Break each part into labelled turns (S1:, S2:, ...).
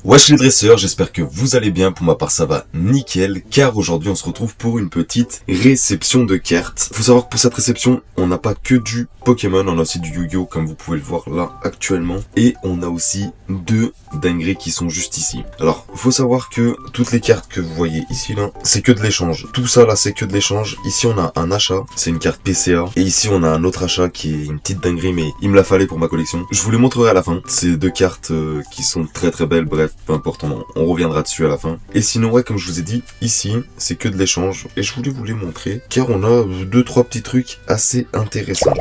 S1: Wesh les dresseurs, j'espère que vous allez bien, pour ma part ça va nickel, car aujourd'hui on se retrouve pour une petite réception de cartes. Faut savoir que pour cette réception, on n'a pas que du Pokémon, on a aussi du Yu-Gi-Oh comme vous pouvez le voir là actuellement, et on a aussi deux dingueries qui sont juste ici. Alors, faut savoir que toutes les cartes que vous voyez ici là, c'est que de l'échange. Tout ça là c'est que de l'échange. Ici on a un achat, c'est une carte PCA, et ici on a un autre achat qui est une petite dinguerie, mais il me la fallait pour ma collection. Je vous les montrerai à la fin, c'est deux cartes qui sont très très belles, bref. Peu importe, on reviendra dessus à la fin. Et sinon, ouais, comme je vous ai dit, ici, c'est que de l'échange. Et je voulais vous les montrer, car on a 2-3 petits trucs assez intéressants.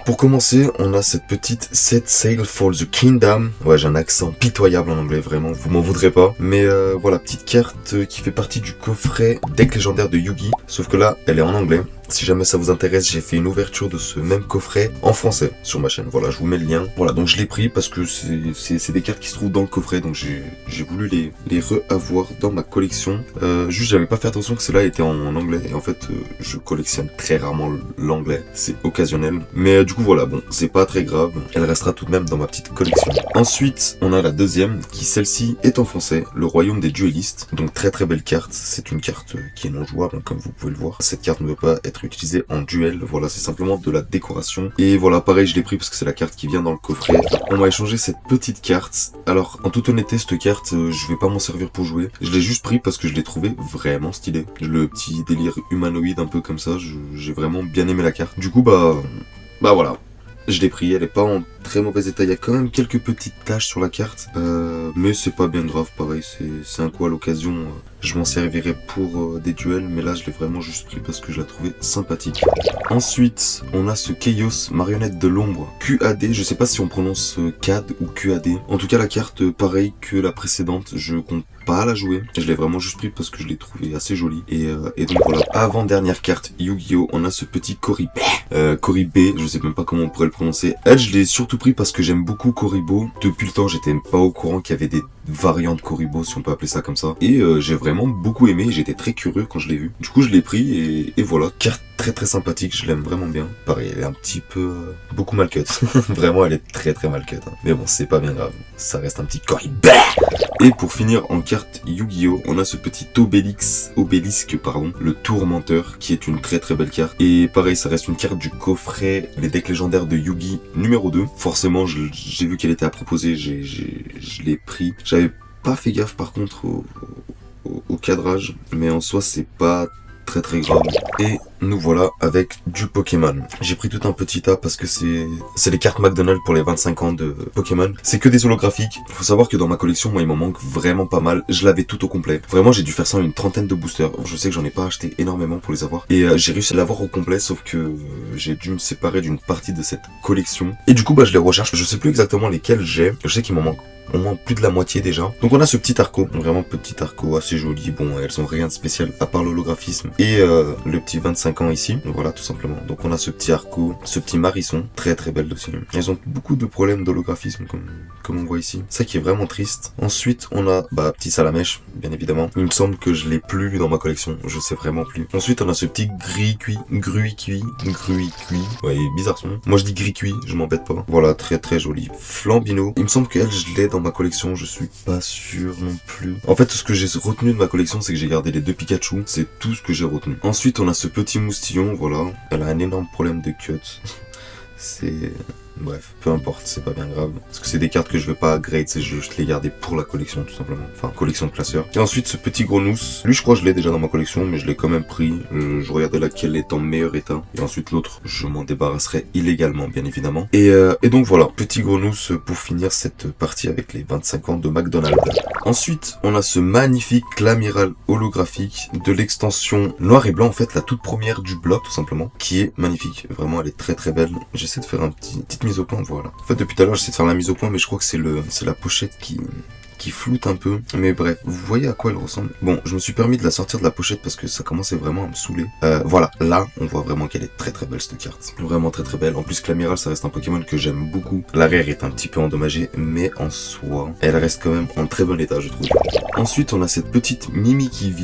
S1: Pour commencer, on a cette petite Set Sail for the Kingdom. Ouais, j'ai un accent pitoyable en anglais, vraiment, vous m'en voudrez pas. Mais voilà, petite carte qui fait partie du coffret deck légendaire de Yu-Gi. Sauf que là, elle est en anglais. Si jamais ça vous intéresse, j'ai fait une ouverture de ce même coffret en français sur ma chaîne. Voilà, je vous mets le lien. Voilà, donc je l'ai pris parce que c'est des cartes qui se trouvent dans le coffret. Donc j'ai voulu les re-avoir dans ma collection. Juste, j'avais pas fait attention que cela était en anglais. Et en fait, je collectionne très rarement l'anglais. C'est occasionnel. Mais du coup, voilà, bon, c'est pas très grave. Elle restera tout de même dans ma petite collection. Ensuite, on a la deuxième qui, celle-ci, est en français. Le Royaume des Duellistes. Donc très très belle carte. C'est une carte qui est non jouable, comme vous pouvez le voir. Cette carte ne veut pas être utilisé en duel, voilà, c'est simplement de la décoration. Et voilà, pareil, je l'ai pris parce que c'est la carte qui vient dans le coffret. On m'a échangé cette petite carte. Alors, en toute honnêteté, cette carte, je vais pas m'en servir pour jouer. Je l'ai juste pris parce que je l'ai trouvé vraiment stylé. Le petit délire humanoïde un peu comme ça, j'ai vraiment bien aimé la carte. Du coup, bah voilà. Je l'ai pris, elle est pas en très mauvais état, il y a quand même quelques petites taches sur la carte, mais c'est pas bien grave, pareil, c'est un coup à l'occasion, je m'en servirai pour des duels, mais là je l'ai vraiment juste pris parce que je la trouvais sympathique. Ensuite, on a ce Chaos marionnette de l'ombre QAD, je sais pas si on prononce CAD ou QAD, en tout cas la carte pareil que la précédente, je compte pas la jouer, je l'ai vraiment juste pris parce que je l'ai trouvé assez jolie, et donc voilà, avant-dernière carte Yu-Gi-Oh, on a ce petit Koribé, je sais même pas comment on pourrait le prononcer, elle je l'ai surtout pris parce que j'aime beaucoup Koribo, depuis le temps j'étais pas au courant qu'il y avait des variantes Koribo, si on peut appeler ça comme ça, et j'ai vraiment beaucoup aimé, j'étais très curieux quand je l'ai vu, du coup je l'ai pris, et voilà, carte très très sympathique, je l'aime vraiment bien. Pareil, elle est un petit peu beaucoup mal cut. Vraiment, elle est très très mal cut. Hein. Mais bon, c'est pas bien grave. Ça reste un petit Koribé. Et pour finir en carte Yu-Gi-Oh, on a ce petit obélisque, le Tourmenteur, qui est une très très belle carte. Et pareil, ça reste une carte du coffret les decks légendaires de Yu-Gi numéro 2. Forcément, j'ai vu qu'elle était à proposer, je l'ai pris. J'avais pas fait gaffe par contre au cadrage, mais en soi, c'est pas très très grave. Et nous voilà avec du Pokémon. J'ai pris tout un petit tas parce que c'est les cartes McDonald's pour les 25 ans de Pokémon. C'est que des holographiques. Faut savoir que dans ma collection, moi il m'en manque vraiment pas mal. Je l'avais tout au complet. Vraiment j'ai dû faire ça en une trentaine de boosters. Je sais que j'en ai pas acheté énormément pour les avoir. Et j'ai réussi à l'avoir au complet, sauf que j'ai dû me séparer d'une partie de cette collection. Et du coup bah je les recherche. Je sais plus exactement lesquels j'ai. Je sais qu'il m'en manque au moins plus de la moitié déjà. Donc on a ce petit arco, vraiment petit arco assez joli. Bon, elles ont rien de spécial à part l'holographisme et le petit 25 ans ici. Voilà, tout simplement. Donc on a ce petit arco, ce petit Marisson, très très belle aussi. Elles ont beaucoup de problèmes d'holographisme comme on voit ici. Ça qui est vraiment triste. Ensuite on a petit Salamèche, bien évidemment. Il me semble que je l'ai plus dans ma collection, je sais vraiment plus. Ensuite on a ce petit Gruy-Cuit. Ouais, bizarre son nom. Moi je dis Gris-Cuit, je m'embête pas. Voilà, très très joli. Flambino. Il me semble qu'elle, je l'ai dans ma collection, je suis pas sûr non plus. En fait, tout ce que j'ai retenu de ma collection, c'est que j'ai gardé les deux Pikachu. C'est tout ce que j'ai retenu. Ensuite, on a ce petit moustillon, voilà. Elle a un énorme problème de cut. C'est... Bref, peu importe, c'est pas bien grave. Parce que c'est des cartes que je veux pas grade, c'est juste les garder pour la collection tout simplement. Enfin, collection de classeurs. Et ensuite, ce petit Gronous. Lui, je crois que je l'ai déjà dans ma collection, mais je l'ai quand même pris. Je regardais laquelle est en meilleur état. Et ensuite, l'autre, je m'en débarrasserai illégalement, bien évidemment. Et donc voilà, petit Gronous pour finir cette partie avec les 25 ans de McDonald's. Ensuite, on a ce magnifique Clamiral holographique de l'extension noir et blanc, en fait, la toute première du bloc, tout simplement, qui est magnifique. Vraiment, elle est très très belle. J'essaie de faire petite mise au point, voilà. En fait, depuis tout à l'heure, j'essaie de faire la mise au point, mais je crois que c'est la pochette qui floute un peu, mais bref, vous voyez à quoi elle ressemble. Bon, je me suis permis de la sortir de la pochette parce que ça commençait vraiment à me saouler. Voilà, là, on voit vraiment qu'elle est très très belle cette carte. Vraiment très très belle. En plus, Clamiral, ça reste un Pokémon que j'aime beaucoup. L'arrière est un petit peu endommagé, mais en soi, elle reste quand même en très bon état, je trouve. Ensuite, on a cette petite Mimikyu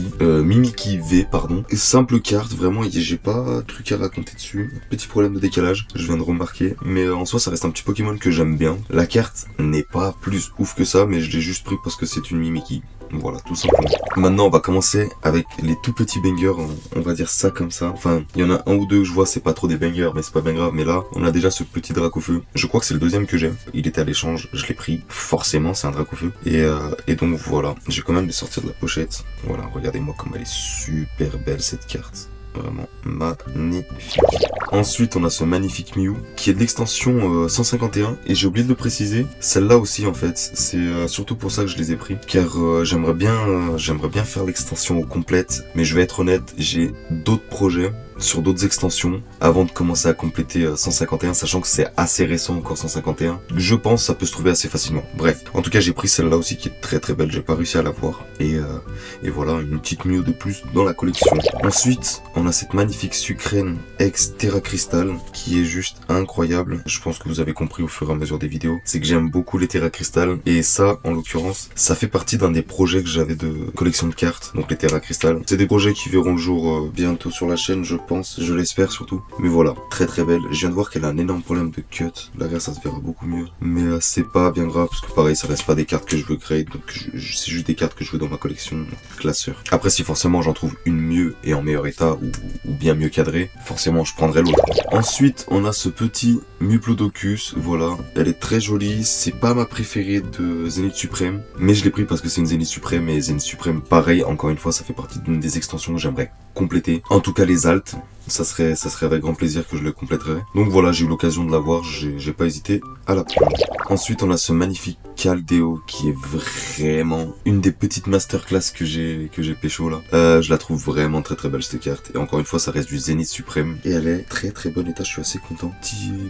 S1: V, pardon. Simple carte, vraiment, j'ai pas de truc à raconter dessus. Petit problème de décalage, je viens de remarquer, mais en soi, ça reste un petit Pokémon que j'aime bien. La carte n'est pas plus ouf que ça, mais je l'ai juste juste pris parce que c'est une Mimikyu. Voilà, tout simplement. Maintenant, on va commencer avec les tout petits bangers, on va dire ça comme ça. Enfin, il y en a un ou deux que je vois, c'est pas trop des bangers, mais c'est pas bien grave. Mais là, on a déjà ce petit Dracofeu. Je crois que c'est le deuxième que j'ai. Il était à l'échange, je l'ai pris. Forcément, c'est un Dracofeu. Et donc voilà, j'ai quand même les sortir de la pochette. Voilà, regardez-moi comme elle est super belle cette carte. Vraiment magnifique. Ensuite, on a ce magnifique Mew qui est de l'extension 151 et j'ai oublié de le préciser. Celle-là aussi, en fait, c'est surtout pour ça que je les ai pris, car j'aimerais bien faire l'extension complète. Mais je vais être honnête, j'ai d'autres projets sur d'autres extensions avant de commencer à compléter 151, sachant que c'est assez récent encore 151. Je pense que ça peut se trouver assez facilement. Bref, en tout cas j'ai pris celle-là aussi qui est très très belle, j'ai pas réussi à la voir. Et voilà, une petite Mew de plus dans la collection. Ensuite, on a cette magnifique Sucrène ex Terra Crystal qui est juste incroyable. Je pense que vous avez compris au fur et à mesure des vidéos, c'est que j'aime beaucoup les Terra Crystal et ça, en l'occurrence, ça fait partie d'un des projets que j'avais de collection de cartes, donc les Terra Crystal. C'est des projets qui verront le jour bientôt sur la chaîne, je pense, je l'espère surtout. Mais voilà, très très belle. Je viens de voir qu'elle a un énorme problème de cut. Là, ça se verra beaucoup mieux. Mais c'est pas bien grave parce que pareil, ça reste pas des cartes que je veux créer. Donc c'est juste des cartes que je veux dans ma collection classeur. Après, si forcément j'en trouve une mieux et en meilleur état ou bien mieux cadrée, forcément je prendrai l'autre. Ensuite, on a ce petit Muplodocus. Voilà, elle est très jolie. C'est pas ma préférée de Zénith Suprême, mais je l'ai pris parce que c'est une Zénith Suprême et Zénith Suprême, pareil, encore une fois, ça fait partie d'une des extensions que j'aimerais compléter. En tout cas, les altes, ça serait avec grand plaisir que je le compléterais. Donc voilà, j'ai eu l'occasion de l'avoir, j'ai pas hésité à la prendre. Ensuite, on a ce magnifique Caldeo qui est vraiment une des petites masterclass que j'ai pécho là. Je la trouve vraiment très très belle cette carte. Et encore une fois, ça reste du Zénith Suprême. Et elle est très très bon état, je suis assez content.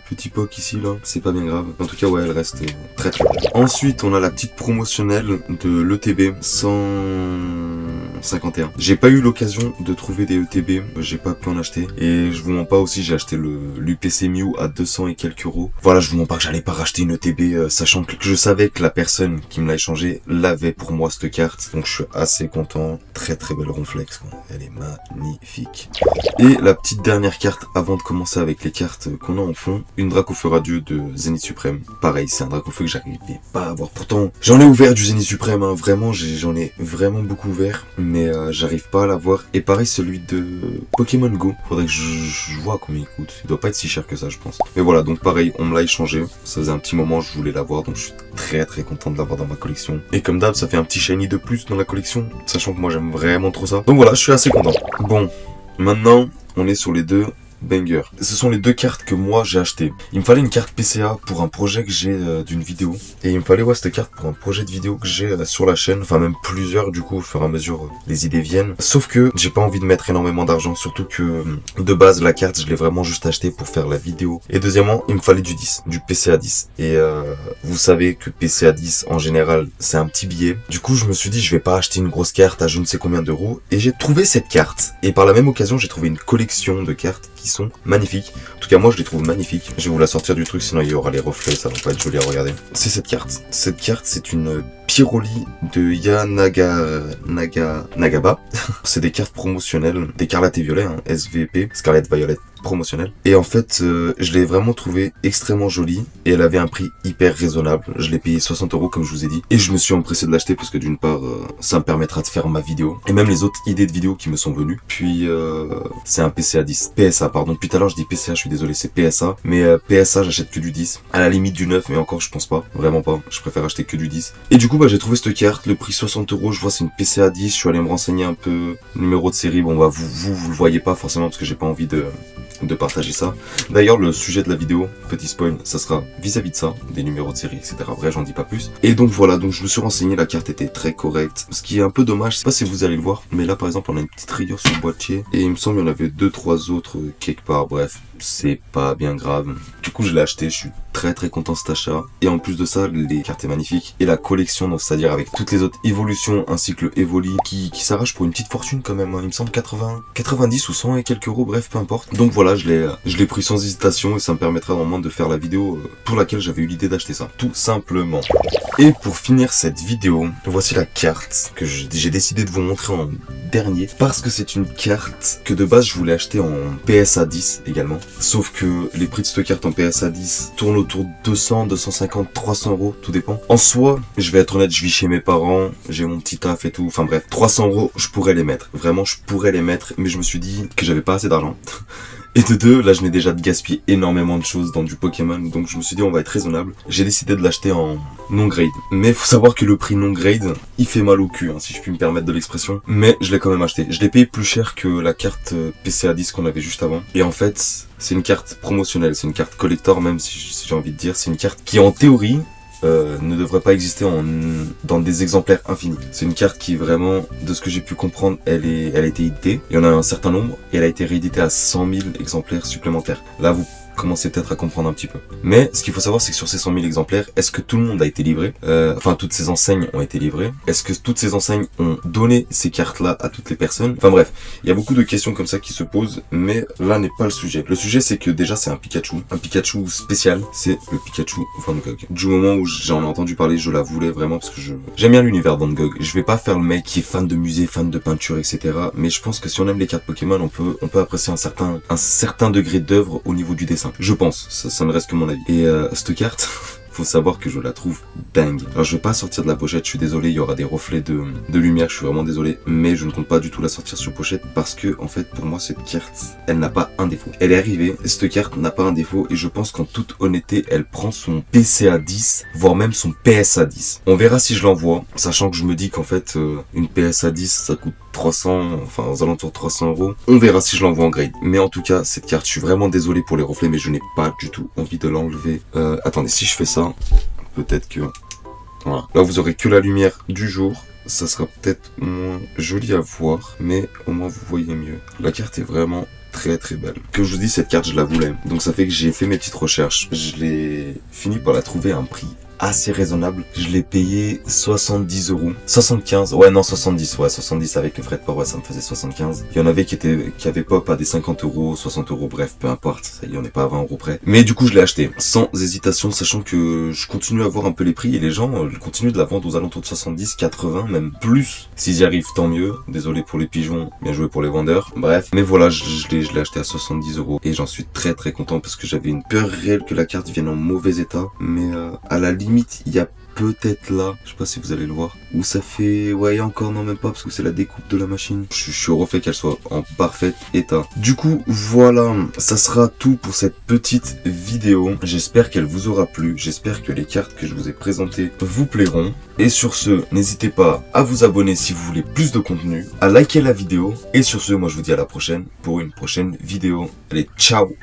S1: Petit poc ici là, c'est pas bien grave. En tout cas, ouais, elle reste très très belle. Ensuite, on a la petite promotionnelle de l'ETB 151. J'ai pas eu l'occasion de trouver des ETB, j'ai pas pu en acheter. Et je vous mens pas aussi, j'ai acheté l'UPC Mew à 200 et quelques euros. Voilà, je vous mens pas que j'allais pas racheter une ETB, sachant que je savais que la personne qui me l'a échangé l'avait pour moi cette carte. Donc je suis assez content. Très très belle Ronflex, quoi. Elle est magnifique. Et la petite dernière carte avant de commencer avec les cartes qu'on a en fond, une Dracofeu Radieux de Zénith Suprême. Pareil, c'est un Dracofeu que j'arrivais pas à avoir. Pourtant, j'en ai ouvert du Zénith Suprême, hein. Vraiment, j'en ai vraiment beaucoup ouvert, mais j'arrive pas à l'avoir. Et pareil, celui de Pokémon Go. Faudrait que je vois combien il coûte. Il doit pas être si cher que ça, je pense. Mais voilà, donc pareil, on me l'a échangé. Ça faisait un petit moment, je voulais l'avoir, donc je suis très très content de l'avoir dans ma collection. Et comme d'hab, ça fait un petit shiny de plus dans la collection, sachant que moi j'aime vraiment trop ça. Donc voilà, je suis assez content. Bon, maintenant, on est sur les deux banger. Ce sont les deux cartes que moi j'ai acheté. Il me fallait une carte PCA pour un projet que j'ai d'une vidéo. Et il me fallait cette carte pour un projet de vidéo que j'ai sur la chaîne. Enfin même plusieurs du coup au fur et à mesure les idées viennent. Sauf que j'ai pas envie de mettre énormément d'argent. Surtout que de base la carte je l'ai vraiment juste achetée pour faire la vidéo. Et deuxièmement il me fallait du 10. Du PCA 10. Et vous savez que PCA 10 en général c'est un petit billet. Du coup je me suis dit je vais pas acheter une grosse carte à je ne sais combien d'euros. Et j'ai trouvé cette carte. Et par la même occasion j'ai trouvé une collection de cartes qui sont magnifiques. En tout cas, moi, je les trouve magnifiques. Je vais vous la sortir du truc, sinon il y aura les reflets, ça va pas être joli à regarder. C'est cette carte. Cette carte, c'est une Pyroli de Nagaba. C'est des cartes promotionnelles, d'écarlate et violet, hein, SVP, Scarlet Violet promotionnel. Et en fait, je l'ai vraiment trouvé extrêmement jolie et elle avait un prix hyper raisonnable. Je l'ai payé 60 euros comme je vous ai dit. Et je me suis empressé de l'acheter parce que d'une part, ça me permettra de faire ma vidéo et même les autres idées de vidéos qui me sont venues. Puis, c'est un PCA 10. PSA, pardon. Depuis tout à l'heure, je dis PCA, je suis désolé, c'est PSA. Mais PSA, j'achète que du 10. À la limite du 9, mais encore, je pense pas. Vraiment pas. Je préfère acheter que du 10. Et du coup, j'ai trouvé cette carte. Le prix 60 euros. Je vois, c'est une PCA 10. Je suis allé me renseigner un peu. Numéro de série. Bon, vous le voyez pas forcément parce que j'ai pas envie de partager ça. D'ailleurs, le sujet de la vidéo, petit spoil, ça sera vis-à-vis de ça, des numéros de série, etc. Bref, j'en dis pas plus. Et donc voilà, donc je me suis renseigné, la carte était très correcte. Ce qui est un peu dommage, je sais pas si vous allez le voir, mais là par exemple, on a une petite rayure sur le boîtier. Et il me semble qu'il y en avait 2-3 autres quelque part, bref. C'est pas bien grave. Du coup, je l'ai acheté, je suis très très content de cet achat. Et en plus de ça, les cartes sont magnifiques. Et la collection, donc c'est-à-dire avec toutes les autres évolutions, ainsi que le Evoli, qui s'arrache pour une petite fortune quand même. Il me semble 90 ou 100 et quelques euros, bref, peu importe. Donc voilà, je l'ai pris sans hésitation et ça me permettra vraiment de faire la vidéo pour laquelle j'avais eu l'idée d'acheter ça. Tout simplement. Et pour finir cette vidéo, voici la carte que j'ai décidé de vous montrer en dernier. Parce que c'est une carte que de base je voulais acheter en PSA 10 également. Sauf que les prix de cette carte en PSA 10 tournent autour de 200, 250, 300 euros, tout dépend. En soi, je vais être honnête, je vis chez mes parents, j'ai mon petit taf et tout, enfin bref, 300 euros, je pourrais les mettre. Vraiment, je pourrais les mettre, mais je me suis dit que j'avais pas assez d'argent. Et de deux, là je venais déjà de gaspiller énormément de choses dans du Pokémon, donc je me suis dit on va être raisonnable. J'ai décidé de l'acheter en non-grade. Mais faut savoir que le prix non-grade, il fait mal au cul, hein, si je puis me permettre de l'expression. Mais je l'ai quand même acheté. Je l'ai payé plus cher que la carte PCA 10 qu'on avait juste avant. Et en fait, c'est une carte promotionnelle, c'est une carte collector même si j'ai envie de dire. C'est une carte qui en théorie ne devrait pas exister dans des exemplaires infinis. C'est une carte qui vraiment, de ce que j'ai pu comprendre, elle a été éditée. Il y en a un certain nombre et elle a été rééditée à 100 000 exemplaires supplémentaires. Là, vous commencez peut-être à comprendre un petit peu. Mais ce qu'il faut savoir, c'est que sur ces 100 000 exemplaires, est-ce que tout le monde a été livré? Enfin, toutes ces enseignes ont été livrées. Est-ce que toutes ces enseignes ont donné ces cartes-là à toutes les personnes? Enfin bref, il y a beaucoup de questions comme ça qui se posent, mais là n'est pas le sujet. Le sujet, c'est que déjà, c'est un Pikachu spécial. C'est le Pikachu Van Gogh. Du moment où j'en ai entendu parler, je la voulais vraiment parce que j'aime bien l'univers Van Gogh. Je vais pas faire le mec qui est fan de musée, fan de peinture, etc. Mais je pense que si on aime les cartes Pokémon, on peut apprécier un certain degré d'œuvre au niveau du dessin. Je pense, ça ne reste que mon avis. Et cette carte, faut savoir que je la trouve dingue. Alors je vais pas sortir de la pochette, je suis désolé, il y aura des reflets de lumière, je suis vraiment désolé, mais je ne compte pas du tout la sortir sur pochette parce que en fait pour moi cette carte, elle n'a pas un défaut. Elle est arrivée, cette carte n'a pas un défaut et je pense qu'en toute honnêteté, elle prend son PCA 10, voire même son PSA 10. On verra si je l'envoie, sachant que je me dis qu'en fait une PSA 10 ça coûte 300, enfin aux alentours de 300 euros. On verra si je l'envoie en grade. Mais en tout cas, cette carte, je suis vraiment désolé pour les reflets, mais je n'ai pas du tout envie de l'enlever. Attendez, si je fais ça, peut-être que... Voilà. Là, vous aurez que la lumière du jour. Ça sera peut-être moins joli à voir, mais au moins vous voyez mieux. La carte est vraiment très très belle. Comme je vous dis, cette carte, je la voulais. Donc ça fait que j'ai fait mes petites recherches. Je l'ai fini par la trouver à un prix assez raisonnable. Je l'ai payé 70 euros. 75, ouais non 70, ouais 70 avec le frais de port, ouais ça me faisait 75. Il y en avait qui avaient pop à des 50 euros, 60 euros, bref, peu importe, ça y en est pas à 20 euros près. Mais du coup je l'ai acheté, sans hésitation, sachant que je continue à voir un peu les prix et les gens continuent de la vendre aux alentours de 70, 80, même plus. S'ils y arrivent, tant mieux. Désolé pour les pigeons, bien joué pour les vendeurs. Bref, mais voilà, je l'ai acheté à 70 euros et j'en suis très très content parce que j'avais une peur réelle que la carte vienne en mauvais état. Mais à la limite, il y a peut-être là, je sais pas si vous allez le voir, où ça fait, ouais encore non même pas parce que c'est la découpe de la machine. Je suis refait qu'elle soit en parfait état. Du coup voilà, ça sera tout pour cette petite vidéo. J'espère qu'elle vous aura plu, j'espère que les cartes que je vous ai présentées vous plairont. Et sur ce, n'hésitez pas à vous abonner si vous voulez plus de contenu, à liker la vidéo. Et sur ce, moi je vous dis à la prochaine pour une prochaine vidéo. Allez, ciao!